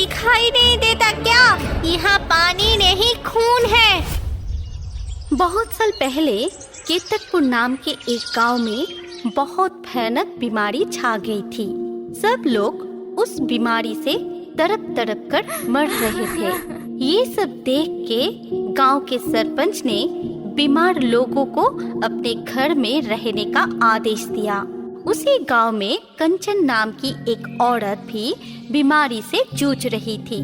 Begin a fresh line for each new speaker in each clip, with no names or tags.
दिखाई नहीं देता क्या? यहाँ पानी नहीं खून है। बहुत साल पहले केतकपुर नाम के एक गांव में बहुत भयानक बीमारी छा गई थी। सब लोग उस बीमारी से तड़प तड़प कर मर रहे थे। ये सब देख के गांव के सरपंच ने बीमार लोगों को अपने घर में रहने का आदेश दिया। उसी गांव में कंचन नाम की एक औरत भी बीमारी से जूझ रही थी,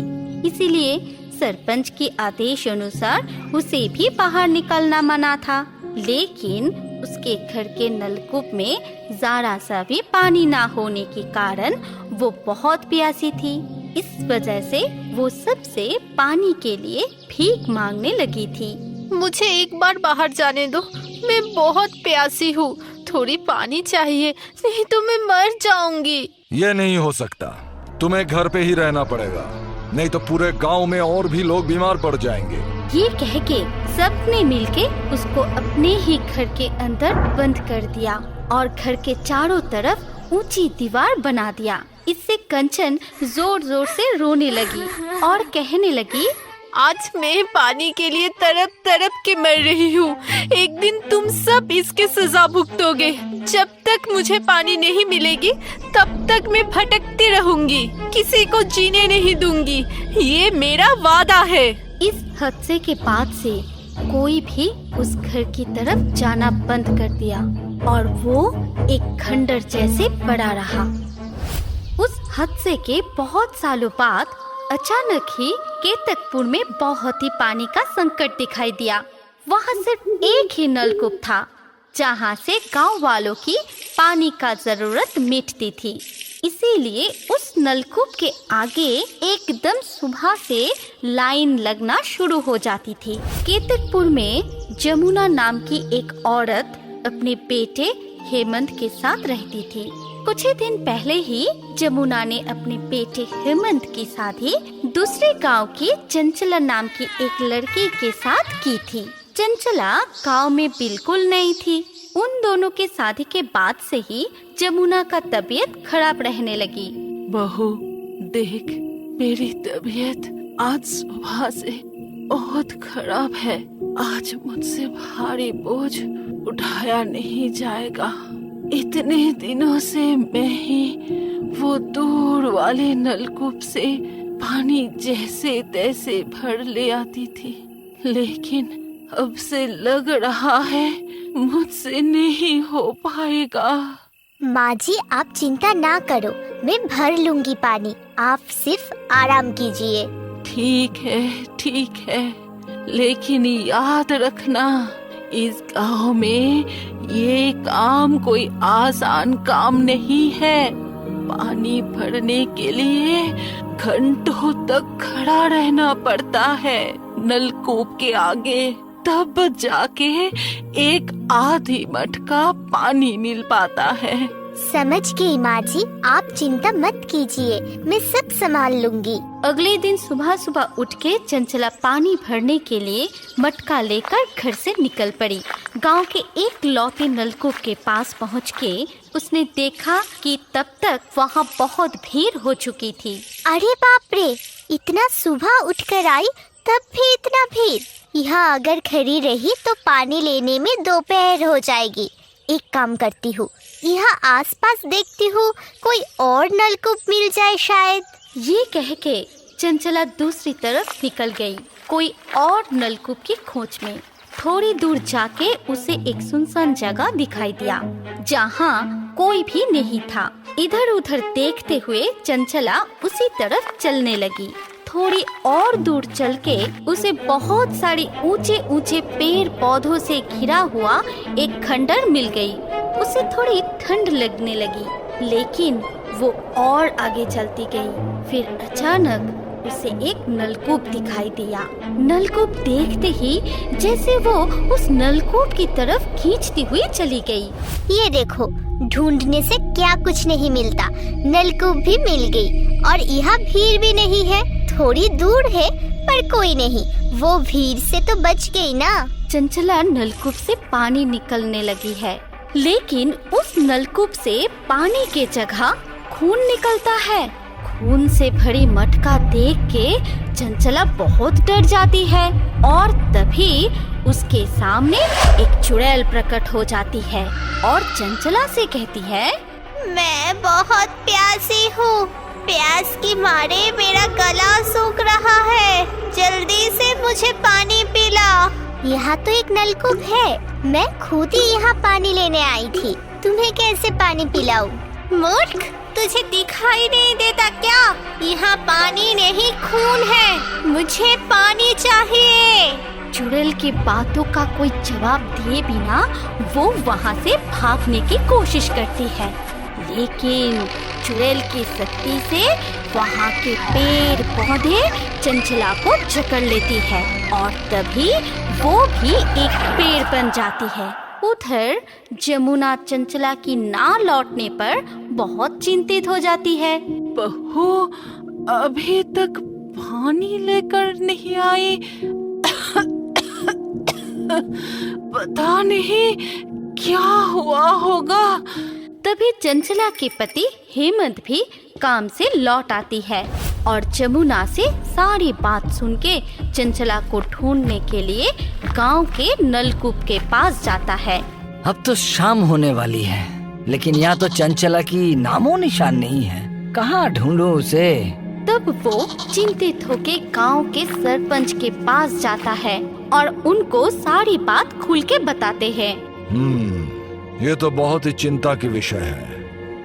इसीलिए सरपंच के आदेश अनुसार उसे भी बाहर निकलना मना था। लेकिन उसके घर के नलकूप में जरा सा भी पानी ना होने के कारण वो बहुत प्यासी थी। इस वजह से वो सबसे पानी के लिए भीख मांगने लगी थी।
मुझे एक बार बाहर जाने दो, मैं बहुत प्यासी हूँ, थोड़ी पानी चाहिए, नहीं तो मैं मर जाऊंगी।
ये नहीं हो सकता, तुम्हें घर पे ही रहना पड़ेगा, नहीं तो पूरे गांव में और भी लोग बीमार पड़ जाएंगे।
ये कह के सबने मिलके उसको अपने ही घर के अंदर बंद कर दिया और घर के चारों तरफ ऊंची दीवार बना दिया। इससे कंचन जोर जोर से रोने लगी और कहने लगी,
आज मैं पानी के लिए तड़प तड़प के मर रही हूँ। एक दिन तुम सब इसके सजा भुगतोगे। जब तक मुझे पानी नहीं मिलेगी तब तक मैं भटकती रहूंगी, किसी को जीने नहीं दूंगी, ये मेरा वादा है।
इस हादसे के बाद से कोई भी उस घर की तरफ जाना बंद कर दिया और वो एक खंडर जैसे पड़ा रहा। उस हादसे के बहुत सालों बाद अचानक ही केतकपुर में बहुत ही पानी का संकट दिखाई दिया। वहाँ सिर्फ एक ही नलकूप था जहाँ से गांव वालों की पानी का जरूरत मिटती थी। इसीलिए उस नलकूप के आगे एकदम सुबह से लाइन लगना शुरू हो जाती थी। केतकपुर में जमुना नाम की एक औरत अपने बेटे हेमंत के साथ रहती थी। कुछ ही दिन पहले ही जमुना ने अपने बेटे हेमंत की शादी दूसरे गांव की चंचला नाम की एक लड़की के साथ की थी। चंचला गांव में बिल्कुल नई थी। उन दोनों के शादी के बाद से ही जमुना का तबीयत खराब रहने लगी।
बहू देख, मेरी तबीयत आज सुबह से बहुत खराब है। आज मुझसे भारी बोझ उठाया नहीं जाएगा। इतने दिनों से मैं ही वो दूर वाले नलकूप से पानी जैसे तैसे भर ले आती थी, लेकिन अब से लग रहा है मुझसे नहीं हो पाएगा।
माँ जी, आप चिंता ना करो, मैं भर लूंगी पानी, आप सिर्फ आराम कीजिए।
ठीक है, लेकिन याद रखना, इस गांव में ये काम कोई आसान काम नहीं है। पानी भरने के लिए घंटों तक खड़ा रहना पड़ता है नलकूप के आगे, तब जाके एक आधी मटका पानी मिल पाता है।
समझ गई माँ जी, आप चिंता मत कीजिए, मैं सब संभाल लूंगी।
अगले दिन सुबह सुबह उठ के चंचला पानी भरने के लिए मटका लेकर घर से निकल पड़ी। गांव के एक लौते नलकूप के पास पहुंच के उसने देखा कि तब तक वहां बहुत भीड़ हो चुकी थी।
अरे बाप रे, इतना सुबह उठकर आई तब भी इतना भीड़। यहाँ अगर खड़ी रही तो पानी लेने में दोपहर हो जाएगी। एक काम करती हूँ, यहाँ आसपास देखती हूँ, कोई और नलकूप मिल जाए शायद।
ये कह के चंचला दूसरी तरफ निकल गई, कोई और नलकूप की खोज में। थोड़ी दूर जाके उसे एक सुनसान जगह दिखाई दिया जहाँ कोई भी नहीं था। इधर उधर देखते हुए चंचला उसी तरफ चलने लगी। थोड़ी और दूर चल के उसे बहुत सारी ऊंचे ऊंचे पेड़ पौधों से घिरा हुआ एक खंडर मिल गई। उसे थोड़ी ठंड लगने लगी, लेकिन वो और आगे चलती गई। फिर अचानक उसे एक नलकूप दिखाई दिया। नलकूप देखते ही जैसे वो उस नलकूप की तरफ खींचती हुई चली गई।
ये देखो, ढूंढने से क्या कुछ नहीं मिलता, नलकूप भी मिल गई और यहाँ भीड़ भी नहीं है। थोड़ी दूर है पर कोई नहीं, वो भीड़ से तो बच गई ना।
चंचला नलकूप से पानी निकलने लगी है, लेकिन उस नलकूप से पानी के जगह खून निकलता है। खून से भरी मटका देख के चंचला बहुत डर जाती है और तभी उसके सामने एक चुड़ैल प्रकट हो जाती है और चंचला से कहती है,
मैं बहुत प्यासी हूँ। प्यास की मारे मेरा गला सूख रहा है। जल्दी से मुझे पानी पिला। यहाँ तो एक नलकूप है। मैं खुद ही यहाँ पानी लेने आई थी। तुम्हें कैसे पानी पिलाऊं? मूर्ख, तुझे दिखाई नहीं देता क्या? यहाँ पानी नहीं खून है। मुझे पानी चाहिए।
चुड़ैल की बातों का कोई जवाब दिए बिना वो वहाँ से भागने की कोशिश करती है, लेकिन चुड़ैल की शक्ति से वहाँ के पेड़ पौधे चंचला को जकड़ लेती है और तभी वो भी एक पेड़ बन जाती है। उधर जमुना चंचला की ना लौटने पर बहुत चिंतित हो जाती है।
बहू अभी तक पानी लेकर नहीं आई। पता नहीं क्या हुआ होगा।
तभी चंचला के पति हेमंत भी काम से लौट आती है और जमुना से सारी बात सुन के चंचला को ढूंढने के लिए गांव के नलकूप के पास जाता है।
अब तो शाम होने वाली है, लेकिन यहाँ तो चंचला की नामो निशान नहीं है। कहाँ ढूंढूं उसे?
तब वो चिंतित होके गांव के सरपंच के पास जाता है और उनको सारी बात खुल के बताते हैं।
ये तो बहुत ही चिंता की विषय है।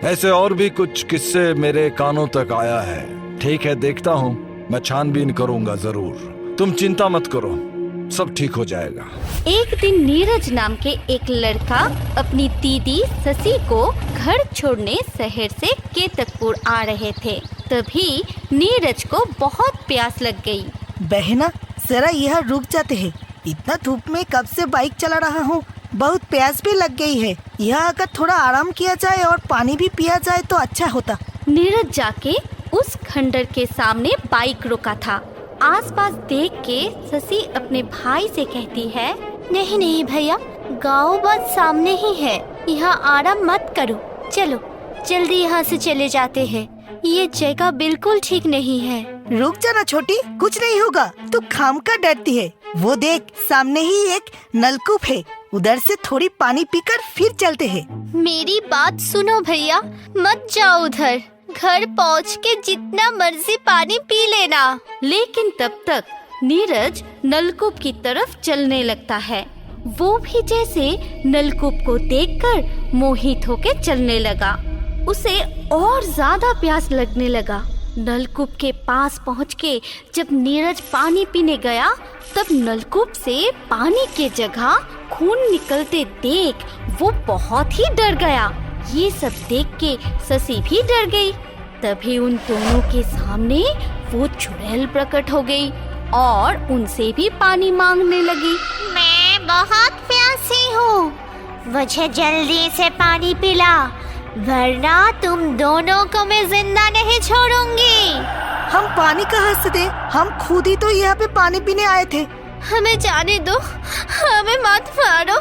ऐसे और भी कुछ किस्से मेरे कानों तक आया है। ठीक है, देखता हूँ, मैं छानबीन करूँगा जरूर। तुम चिंता मत करो, सब ठीक हो जाएगा।
एक दिन नीरज नाम के एक लड़का अपनी दीदी शशि को घर छोड़ने शहर से केतकपुर आ रहे थे। तभी नीरज को बहुत प्यास लग गई।
बहना, जरा यहाँ रुक जाते हैं। इतना धूप में कब से बाइक चला रहा हूँ, बहुत प्यास भी लग गई है। यहाँ अगर थोड़ा आराम किया जाए और पानी भी पिया जाए तो अच्छा होता।
नीरज जाके उस खंडर के सामने बाइक रोका था। आसपास देख के शशि अपने भाई से कहती है,
नहीं नहीं भैया, गाँव बहुत सामने ही है। यहाँ आराम मत करो। चलो जल्दी यहाँ से चले जाते हैं। ये जगह बिल्कुल ठीक नहीं है।
रुक जाना छोटी, कुछ नहीं होगा। तू खामखा डरती है। वो देख, सामने ही एक नलकूप है। उधर से थोड़ी पानी पीकर फिर चलते हैं।
मेरी बात सुनो भैया, मत जाओ उधर। घर पहुँच के जितना मर्जी पानी पी लेना।
लेकिन तब तक नीरज नलकूप की तरफ चलने लगता है। वो भी जैसे नलकूप को देखकर मोहित होके चलने लगा। उसे और ज्यादा प्यास लगने लगा। नलकूप के पास पहुंच के जब नीरज पानी पीने गया, तब नलकूप से पानी के जगह खून निकलते देख वो बहुत ही डर गया। ये सब देख के शशि भी डर गई। तभी उन दोनों के सामने वो चुड़ैल प्रकट हो गई और उनसे भी पानी मांगने लगी।
मैं बहुत प्यासी हूँ, मुझे जल्दी से पानी पिला, वरना तुम दोनों को मैं जिंदा नहीं छोड़ूंगी।
हम पानी कहाँ से दे? हम खुद ही तो यहाँ पे पानी पीने आए थे।
हमें जाने दो, हमें मत मारो।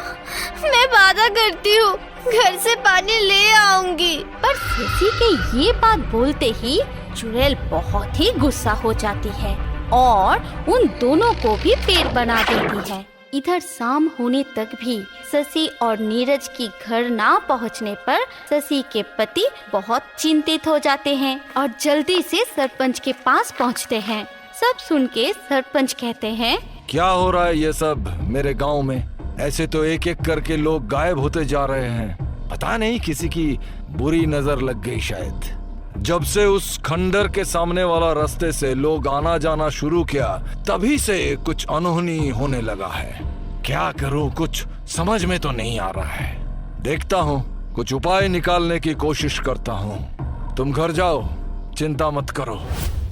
मैं वादा करती हूँ घर से पानी ले आऊंगी।
पर शशि के ये बात बोलते ही चुड़ैल बहुत ही गुस्सा हो जाती है और उन दोनों को भी पेड़ बना देती है। इधर शाम होने तक भी शशि और नीरज की घर ना पहुंचने पर शशि के पति बहुत चिंतित हो जाते हैं और जल्दी से सरपंच के पास पहुंचते हैं। सब सुन के सरपंच कहते हैं,
क्या हो रहा है ये सब मेरे गांव में? ऐसे तो एक एक करके लोग गायब होते जा रहे हैं। पता नहीं किसी की बुरी नजर लग गई शायद। जब से उस खंडर के सामने वाला रास्ते से लोग आना जाना शुरू किया, तभी से कुछ अनहोनी होने लगा है। क्या करूं, कुछ समझ में तो नहीं आ रहा है। देखता हूं, कुछ उपाय निकालने की कोशिश करता हूं। तुम घर जाओ, चिंता मत करो।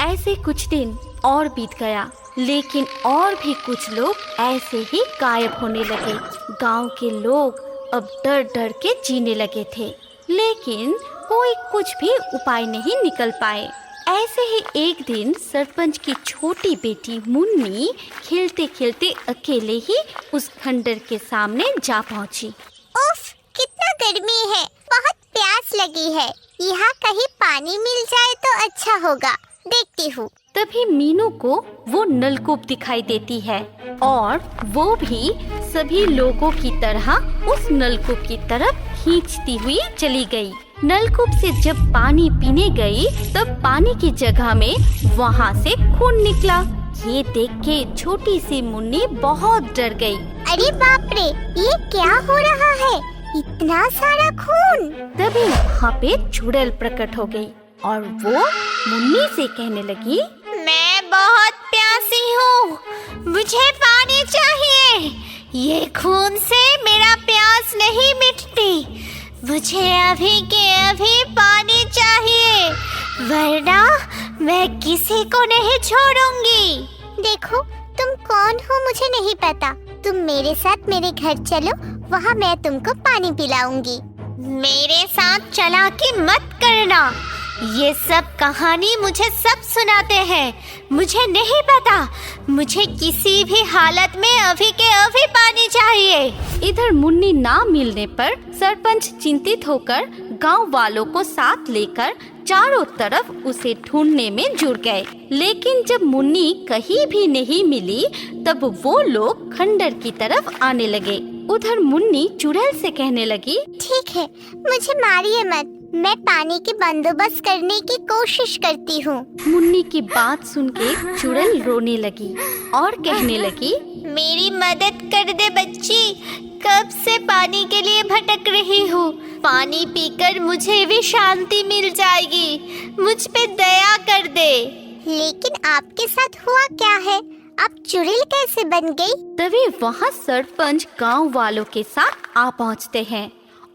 ऐसे कुछ दिन और बीत गया, लेकिन और भी कुछ लोग ऐसे ही गायब होने लगे। गांव के लोग अब डर डर के जीने लगे थे, लेकिन कोई कुछ भी उपाय नहीं निकल पाए। ऐसे ही एक दिन सरपंच की छोटी बेटी मुन्नी खेलते खेलते अकेले ही उस खंडर के सामने जा पहुंची।
उफ, कितना गर्मी है, बहुत प्यास लगी है। यहाँ कहीं पानी मिल जाए तो अच्छा होगा, देखती हूँ।
तभी मीनू को वो नलकूप दिखाई देती है और वो भी सभी लोगों की तरह उस नलकूप की तरफ खींचती हुई चली गई। नलकूप से जब पानी पीने गई तब पानी की जगह में वहाँ से खून निकला। ये देख के छोटी सी मुन्नी बहुत डर गई।
अरे बाप रे, ये क्या हो रहा है? इतना सारा खून।
तभी वहाँ पे चुड़ैल प्रकट हो गई और वो मुन्नी से कहने लगी,
मैं बहुत प्यासी हूँ, मुझे पानी चाहिए। ये खून से मेरा प्यास नहीं मिटती, मुझे अभी के अभी पानी चाहिए, वरना मैं किसी को नहीं छोड़ूंगी। देखो, तुम कौन हो मुझे नहीं पता। तुम मेरे साथ मेरे घर चलो, वहाँ मैं तुमको पानी पिलाऊंगी। मेरे साथ चालाकी मत करना, ये सब कहानी मुझे सब सुनाते हैं। मुझे नहीं पता, मुझे किसी भी हालत में अभी के अभी पानी चाहिए।
इधर मुन्नी ना मिलने पर सरपंच चिंतित होकर गांव वालों को साथ लेकर चारों तरफ उसे ढूंढने में जुट गए। लेकिन जब मुन्नी कहीं भी नहीं मिली तब वो लोग खंडर की तरफ आने लगे। उधर मुन्नी चुड़ैल से कहने लगी,
ठीक है, मुझे मारिए मत, मैं पानी के बंदोबस्त करने की कोशिश करती हूँ।
मुन्नी की बात सुन के चुड़ैल रोने लगी और कहने लगी,
मेरी मदद कर दे बच्ची, कब से पानी के लिए भटक रही हूँ। पानी पीकर मुझे भी शांति मिल जाएगी, मुझ पे दया कर दे। लेकिन आपके साथ हुआ क्या है? आप चुड़ैल कैसे बन गई?
तभी वहाँ सरपंच गांव वालों के साथ आ पहुँचते हैं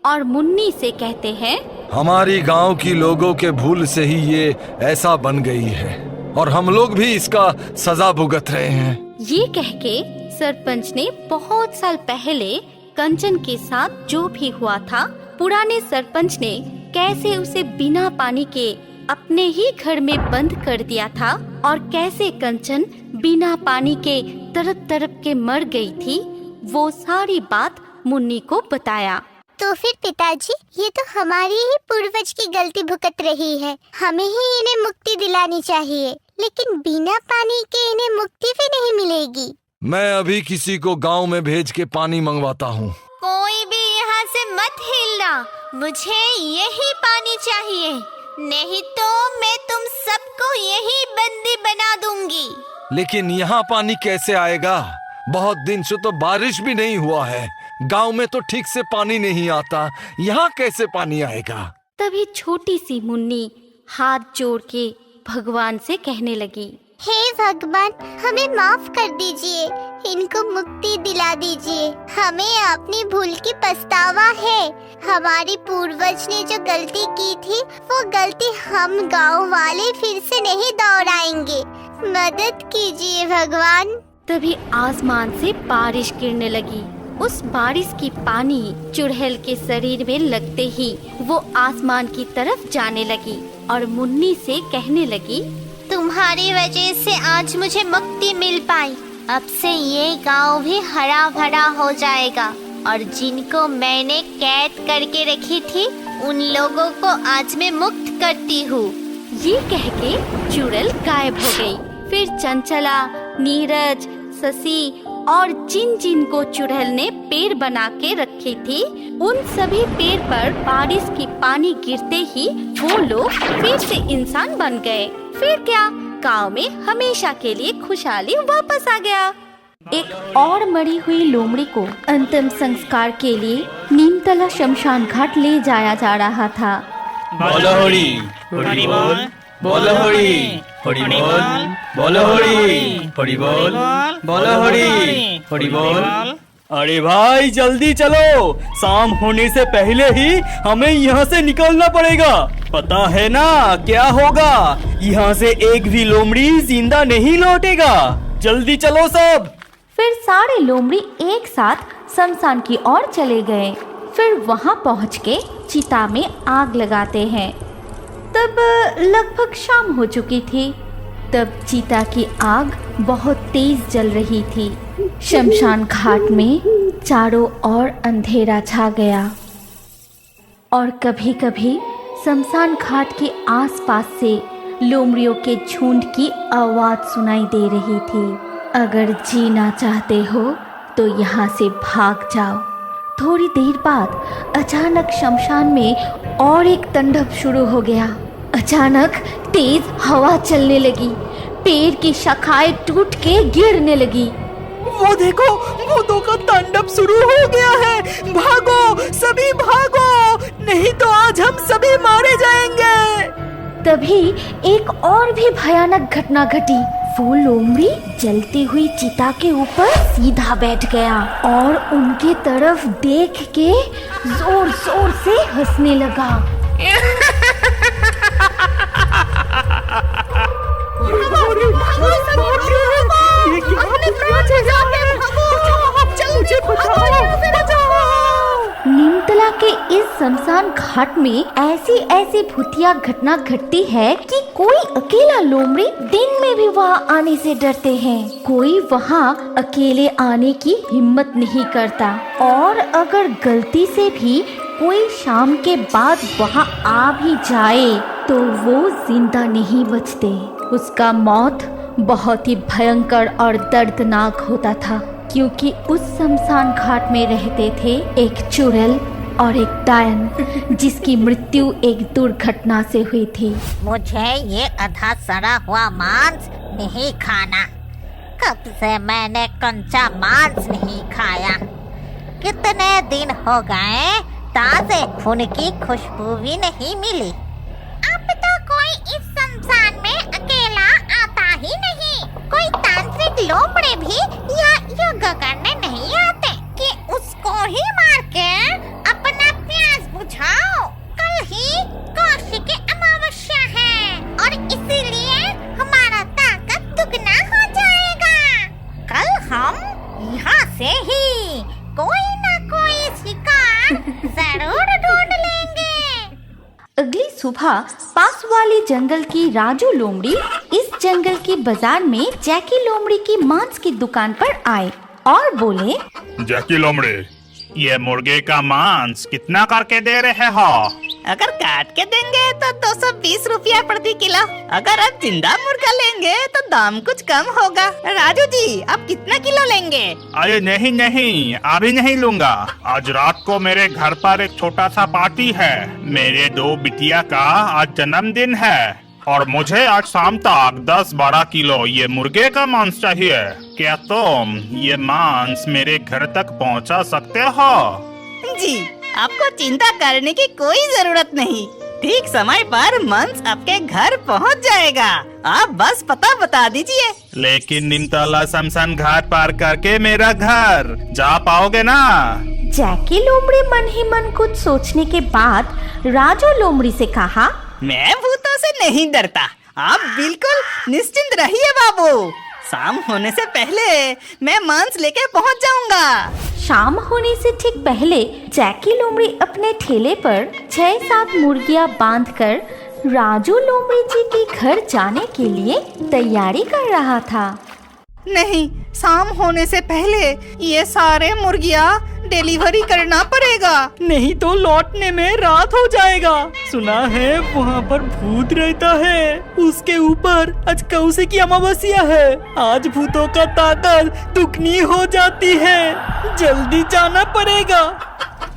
और मुन्नी से कहते हैं,
हमारी गांव की लोगों के भूल से ही ये ऐसा बन गई है और हम लोग भी इसका सजा भुगत रहे हैं।
ये कह के सरपंच ने बहुत साल पहले कंचन के साथ जो भी हुआ था, पुराने सरपंच ने कैसे उसे बिना पानी के अपने ही घर में बंद कर दिया था और कैसे कंचन बिना पानी के तड़प तड़प के मर गई थी, वो सारी बात मुन्नी को बताया।
तो फिर पिताजी, ये तो हमारी ही पूर्वज की गलती भुगत रही है, हमें ही इन्हें मुक्ति दिलानी चाहिए। लेकिन बिना पानी के इन्हें मुक्ति भी नहीं मिलेगी।
मैं अभी किसी को गांव में भेज के पानी मंगवाता हूँ।
कोई भी यहाँ से मत हिलना, मुझे यही पानी चाहिए, नहीं तो मैं तुम सबको यही बंदी बना दूंगी।
लेकिन यहाँ पानी कैसे आएगा? बहुत दिन से तो बारिश भी नहीं हुआ है, गांव में तो ठीक से पानी नहीं आता, यहाँ कैसे पानी आएगा?
तभी छोटी सी मुन्नी हाथ जोड़ के भगवान से कहने लगी,
हे भगवान, हमें माफ कर दीजिए, इनको मुक्ति दिला दीजिए। हमें अपनी भूल की पछतावा है। हमारी पूर्वज ने जो गलती की थी, वो गलती हम गांव वाले फिर से नहीं दोहराएंगे। मदद कीजिए भगवान।
तभी आसमान से बारिश गिरने लगी। उस बारिश की पानी चुड़ैल के शरीर में लगते ही वो आसमान की तरफ जाने लगी और मुन्नी से कहने लगी,
तुम्हारी वजह से आज मुझे मुक्ति मिल पाई। अब से ये गांव भी हरा भरा हो जाएगा और जिनको मैंने कैद करके रखी थी, उन लोगों को आज मैं मुक्त करती हूँ।
ये कह के चुड़ैल गायब हो गई। फिर चंचला, नीरज, शशि और जिन जिन को चुड़ैल ने पेड़ बना के रखी थी, उन सभी पेड़ पर बारिश की पानी गिरते ही वो लोग फिर से इंसान बन गए। फिर क्या, गांव में हमेशा के लिए खुशहाली वापस आ गया। एक और मरी हुई लोमड़ी को अंतिम संस्कार के लिए नीमतला शमशान घाट ले जाया जा रहा था।
बोलो होरी, होरी बोल, बोलो होरी, होरी बोल, बोलो होरी, होरी बोल, बोलो होरी, होरी बोल। अरे भाई जल्दी चलो, शाम होने से पहले ही हमें यहाँ से निकलना पड़ेगा। पता है ना क्या होगा? यहाँ से एक भी लोमड़ी जिंदा नहीं लौटेगा। जल्दी चलो सब।
फिर सारे लोमड़ी एक साथ शमशान की ओर चले गए। फिर वहाँ पहुँच के चिता में आग लगाते हैं। तब लगभग शाम हो चुकी थी। तब चिता की आग बहुत तेज जल रही थी। शमशान घाट में चारों ओर अंधेरा छा गया और कभी कभी शमशान घाट के आसपास से लोमड़ियों के झुंड की आवाज सुनाई दे रही थी। अगर जीना चाहते हो तो यहाँ से भाग जाओ। थोड़ी देर बाद अचानक शमशान में और एक तांडव शुरू हो गया। अचानक तेज हवा चलने लगी, पेड़ की शाखाएं टूट के गिरने लगी।
वो देखो, भूतों का तांडव शुरू हो गया है। भागो, सभी भागो, नहीं तो आज हम सभी मारे जाएंगे।
तभी एक और भी भयानक घटना घटी। वो लोमड़ी जलती हुई चिता के ऊपर सीधा बैठ गया और उनके तरफ देख के जोर जोर से हंसने लगा। नीमतला के इस शमशान घाट में ऐसी ऐसी भूतिया घटना घटती है कि कोई अकेला लोमड़ी दिन में भी वहाँ आने से डरते हैं। कोई वहाँ अकेले आने की हिम्मत नहीं करता और अगर गलती से भी कोई शाम के बाद वहाँ आ भी जाए तो वो जिंदा नहीं बचते। उसका मौत बहुत ही भयंकर और दर्दनाक होता था, क्योंकि उस शमशान घाट में रहते थे एक चुड़ैल और एक डायन, जिसकी मृत्यु एक दुर्घटना से हुई थी।
मुझे ये आधा सड़ा हुआ मांस नहीं खाना। कब से मैंने कच्चा मांस नहीं खाया। कितने दिन हो गए, ताजे खून की खुशबू भी नहीं मिली। अब तो कोई इस शमशान में अकेला आता ही नहीं। कोई तांत्रिक लोमड़े भी या योग करने नहीं आते कि उसको ही मार के अपना प्यास बुझाओ। कल ही कौशिकी अमावस्या है और इसीलिए हमारा ताकत दुगना हो जाएगा। कल हम यहाँ से ही कोई ना कोई शिकार जरूर ढूंढ लेंगे।
अगली सुबह पास वाले जंगल की राजू लोमड़ी इस जंगल के बाजार में जैकी लोमड़ी की मांस की दुकान पर आए और बोले,
जैकी लोमड़ी, ये मुर्गे का मांस कितना करके दे रहे हो?
अगर काट के देंगे तो 220 रुपया प्रति किलो। अगर आप जिंदा मुर्गा लेंगे तो दाम कुछ कम होगा। राजू जी, आप कितना किलो लेंगे?
अरे नहीं नहीं, अभी नहीं लूंगा। आज रात को मेरे घर पर एक छोटा सा पार्टी है। मेरे 2 बिटिया का आज जन्मदिन है और मुझे आज शाम तक 10-12 किलो ये मुर्गे का मांस चाहिए। क्या तुम ये मांस मेरे घर तक पहुंचा सकते हो?
जी, आपको चिंता करने की कोई जरूरत नहीं। ठीक समय पर मांस आपके घर पहुंच जाएगा। आप बस पता बता दीजिए।
लेकिन नीमतला शमशान घाट पार करके मेरा घर जा पाओगे ना?
जैकी लोमड़ी मन ही मन कुछ सोचने के बाद राजू लोमड़ी से कहा,
मैं भूतों से नहीं डरता। आप बिल्कुल निश्चिंत रहिए बाबू। शाम होने से पहले मैं मांस लेके पहुंच जाऊंगा।
शाम होने से ठीक पहले जैकी लोमड़ी अपने ठेले पर 6-7 मुर्गियां बांधकर राजू लोमड़ी जी के घर जाने के लिए तैयारी कर रहा था।
नहीं, शाम होने से पहले ये सारे मुर्गियां डिलीवरी करना पड़ेगा, नहीं तो लौटने में रात हो जाएगा। सुना है वहाँ पर भूत रहता है। उसके ऊपर आज कौशिकी अमावस्या है। आज भूतों का ताकत दुगनी हो जाती है। जल्दी जाना पड़ेगा।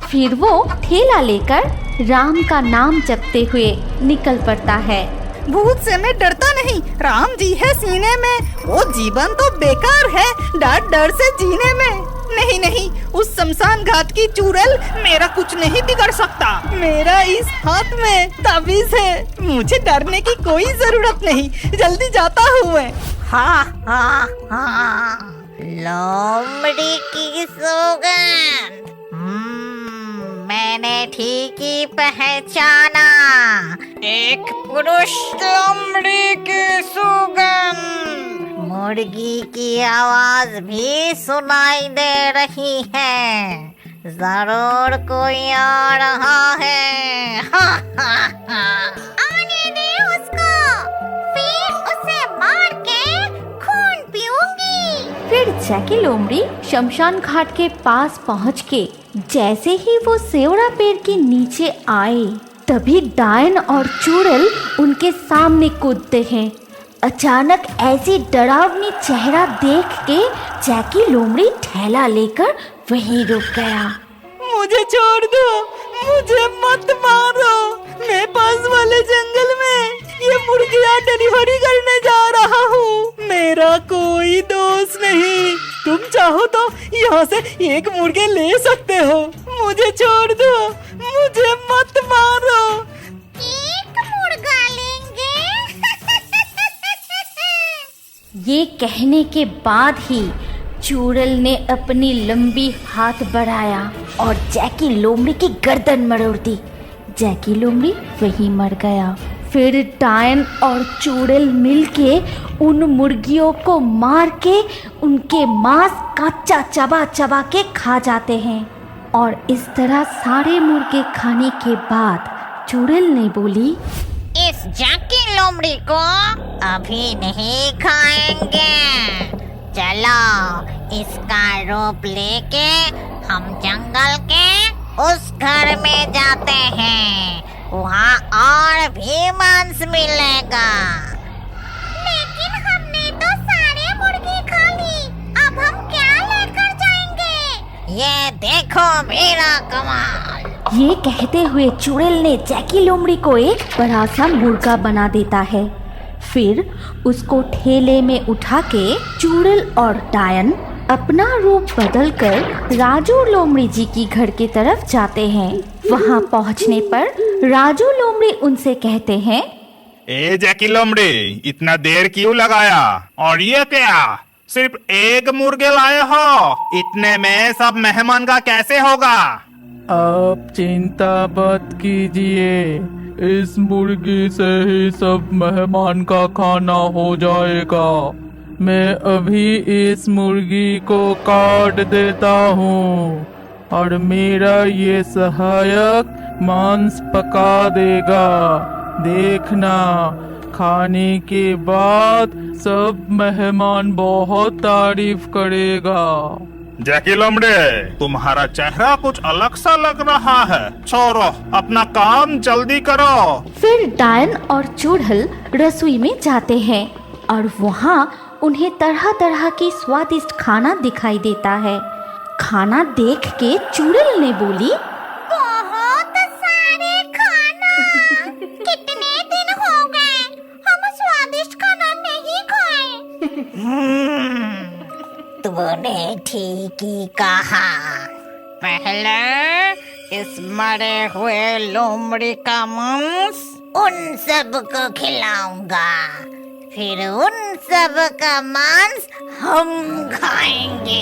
फिर वो ठेला लेकर राम का नाम जपते हुए निकल पड़ता है।
भूत से मैं डरता नहीं, राम जी है सीने में। वो जीवन तो बेकार है डर डर से जीने में। नहीं नहीं, उस शमशान घाट की चुड़ैल मेरा कुछ नहीं बिगड़ सकता। मेरा इस हाथ में ताबीज है, मुझे डरने की कोई जरूरत नहीं। जल्दी जाता हूँ मैं।
हाँ हाँ हाँ, लोमड़ी की सौगंध। मैंने ठीक ही पहचाना। एक पुरुष लोमड़ी की सौगंध। मुर्गी की आवाज भी सुनाई दे रही है। जरूर कोई आ रहा है। हाँ हाँ हाँ, आने दे उसको, फिर उसे मार के खून पीऊंगी।
फिर जैकी लोमड़ी शमशान घाट के पास पहुँच के जैसे ही वो सेवड़ा पेड़ के नीचे आए तभी डायन और चुड़ैल उनके सामने कूदते हैं। अचानक ऐसी डरावनी चेहरा देख के जैकी लोमड़ी थैला लेकर वहीं रुक गया।
मुझे छोड़ दो, मुझे मत मारो। मैं पास वाले जंगल में ये मुर्गियाँ डिलीवरी करने जा रहा हूँ। मेरा कोई दोस्त नहीं। तुम चाहो तो यहाँ से एक मुर्गे ले सकते हो। मुझे छोड़ दो, मुझे मत मारो।
एक मुर्गा लेंगे।
ये कहने के बाद ही चुड़ैल ने अपनी लंबी हाथ बढ़ाया और जैकी लोमड़ी की गर्दन मरोड़ दी। जैकी लोमड़ी वहीं मर गया। फिर डायन और चुड़ैल मिलके उन मुर्गियों को मार के उनके मांस कच्चा चबा चबा के खा जाते हैं। और इस तरह सारे मुर्गे खाने के बाद चुड़ैल ने बोली,
इस जैकी लोमड़ी को अभी नहीं खाएंगे। चलो इसका रूप लेके हम जंगल के उस घर में जाते हैं। वहाँ और भी मांस मिलेगा। लेकिन हमने तो सारे मुर्गी खा ली, अब हम क्या लेकर जाएंगे? ये देखो मेरा कमाल।
ये कहते हुए चुड़ैल ने जैकी लोमड़ी को एक बड़ा सा मुर्गा बना देता है। फिर उसको ठेले में उठा के चुड़ैल और डायन अपना रूप बदलकर राजू लोमड़ी जी की घर की तरफ जाते हैं। वहाँ पहुँचने पर राजू लोमड़ी उनसे कहते हैं,
ए जैकी लोमड़ी, इतना देर क्यों लगाया? और ये क्या, सिर्फ एक मुर्गे लाए हो? इतने में सब मेहमान का कैसे होगा?
आप चिंता मत कीजिए, इस मुर्गी से ही सब मेहमान का खाना हो जाएगा। मैं अभी इस मुर्गी को काट देता हूँ और मेरा ये सहायक मांस पका देगा। देखना, खाने के बाद सब मेहमान बहुत तारीफ करेगा।
जैकी लोमड़ी, तुम्हारा चेहरा कुछ अलग सा लग रहा है। छोड़ो, अपना काम जल्दी करो।
फिर डायन और चुड़ैल रसोई में जाते हैं और वहाँ उन्हें तरह तरह की स्वादिष्ट खाना दिखाई देता है। खाना देख के चुड़ैल ने बोली,
बहुत सारे खाना। कितने दिन हो गए हम स्वादिष्ट खाना नहीं खाए। तूने ठीक ही कहा। पहले इस मरे हुए लोमड़ी का मांस उन सब को खिलाऊंगा, फिर उन सब का मांस हम खाएंगे।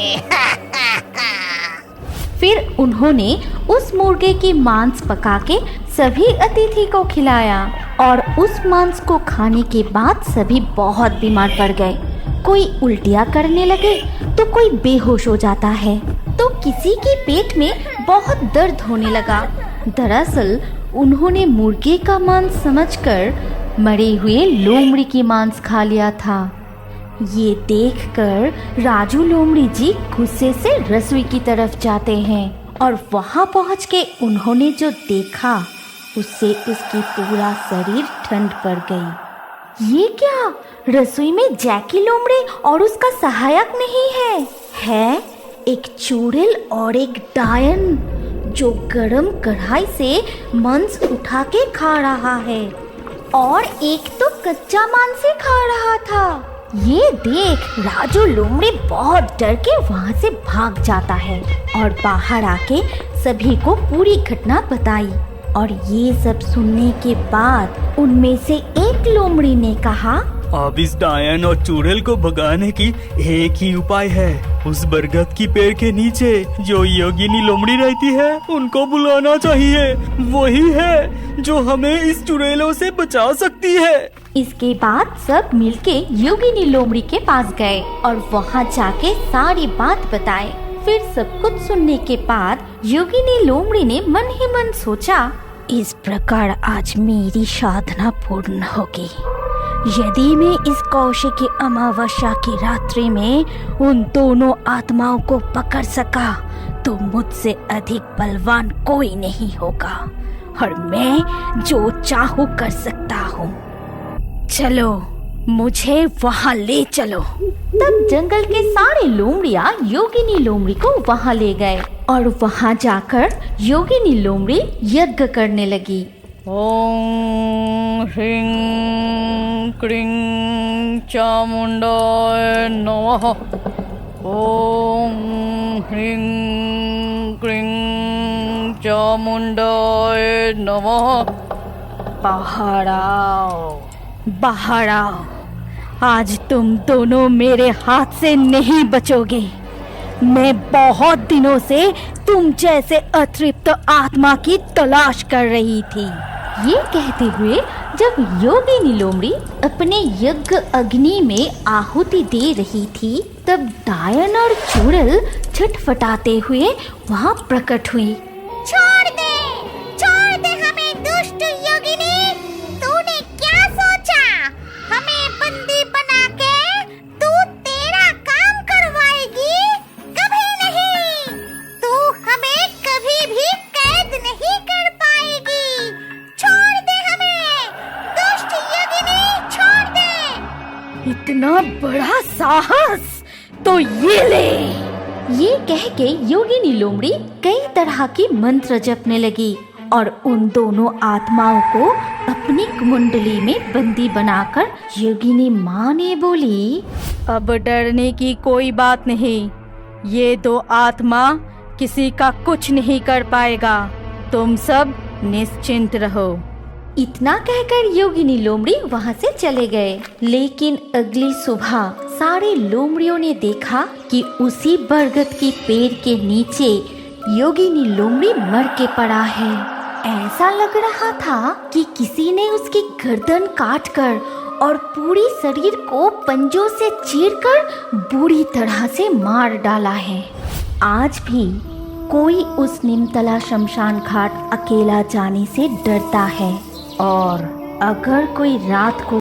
फिर उन्होंने उस मुर्गे की मांस पका के सभी अतिथि को खिलाया और उस मांस को खाने के बाद सभी बहुत बीमार पड़ गए। कोई उल्टियाँ करने लगे तो कोई बेहोश हो जाता है, तो किसी के पेट में बहुत दर्द होने लगा। दरअसल उन्होंने मुर्गे का मांस समझकर मरे हुए लोमड़ी की मांस खा लिया था। ये देखकर राजू लोमड़ी जी गुस्से से रसोई की तरफ जाते हैं और वहाँ पहुँच के उन्होंने जो देखा उससे उसकी पूरा शरीर ठंड पड़ गई। ये क्या, रसोई में जैकी लोमड़ी और उसका सहायक नहीं है एक चुड़ैल और एक डायन जो गरम कढ़ाई से मांस उठा के खा रहा है और एक तो कच्चा मांस ही खा रहा था। ये देख राजू लोमड़ी बहुत डर के वहाँ से भाग जाता है और बाहर आके सभी को पूरी घटना बताई। और ये सब सुनने के बाद उनमें से एक लोमड़ी ने कहा,
अब इस डायन और चुड़ैल को भगाने की एक ही उपाय है। उस बरगद की पेड़ के नीचे जो योगिनी लोमड़ी रहती है उनको बुलाना चाहिए। वही है जो हमें इस चुड़ैलों से बचा सकती है।
इसके बाद सब मिलके योगिनी लोमड़ी के पास गए और वहाँ जाके सारी बात बताए। फिर सब कुछ सुनने के बाद योगिनी लोमड़ी ने मन ही मन सोचा, इस प्रकार आज मेरी साधना पूर्ण होगी। यदि मैं इस कौशिकी अमावस्या की रात्रि में उन दोनों आत्माओं को पकड़ सका तो मुझसे अधिक बलवान कोई नहीं होगा। और मैं जो चाहूँ कर सकता हूँ। चलो मुझे वहाँ ले चलो। तब जंगल के सारे लोमड़ियाँ योगिनी लोमड़ी को वहाँ ले गए और वहाँ जाकर योगिनी लोमड़ी यज्ञ करने लगी।
ओम ह्रीं क्रीं चामुंडाय नमः। ओम ह्रीं क्रीं चामुंडाय नमः।
बाहर आओ, बाहर आओ। आज तुम दोनों मेरे हाथ से नहीं बचोगे। मैं बहुत दिनों से तुम जैसे अतृप्त आत्मा की तलाश कर रही थी। ये कहते हुए जब योगिनी लोमड़ी अपने यज्ञ अग्नि में आहुति दे रही थी, तब डायन और चुड़ैल छटपटाते हुए वहाँ प्रकट हुई।
छोड़ दे हमें दुष्ट योगिनी। तूने क्या सोचा? हमें बंदी बना के तू तेरा काम करवाएगी? कभी नहीं। तू हमें कभी भी कैद नहीं कर पाएगी। छोड़ दे हमें, दुष्ट योगिनी, छोड़ दे।
इतना बड़ा साहस, तो ये ले। ये कह के योगिनी लोमड़ी कई तरह की मंत्र जपने लगी और उन दोनों आत्माओं को अपनी कुंडली में बंदी बनाकर योगिनी माँ ने बोली,
अब डरने की कोई बात नहीं। ये दो आत्मा किसी का कुछ नहीं कर पाएगा। तुम सब निश्चिंत रहो।
इतना कहकर योगिनी लोमड़ी वहाँ से चले गए। लेकिन अगली सुबह सारे लोमड़ियों ने देखा कि उसी बरगद के पेड़ के नीचे योगिनी लोमड़ी मर के पड़ा है। ऐसा लग रहा था कि किसी ने उसकी गर्दन काटकर और पूरी शरीर को पंजों से चीरकर बुरी तरह से मार डाला है। आज भी कोई उस निमतला शमशान घाट अकेला जाने से डरता है, और अगर कोई रात को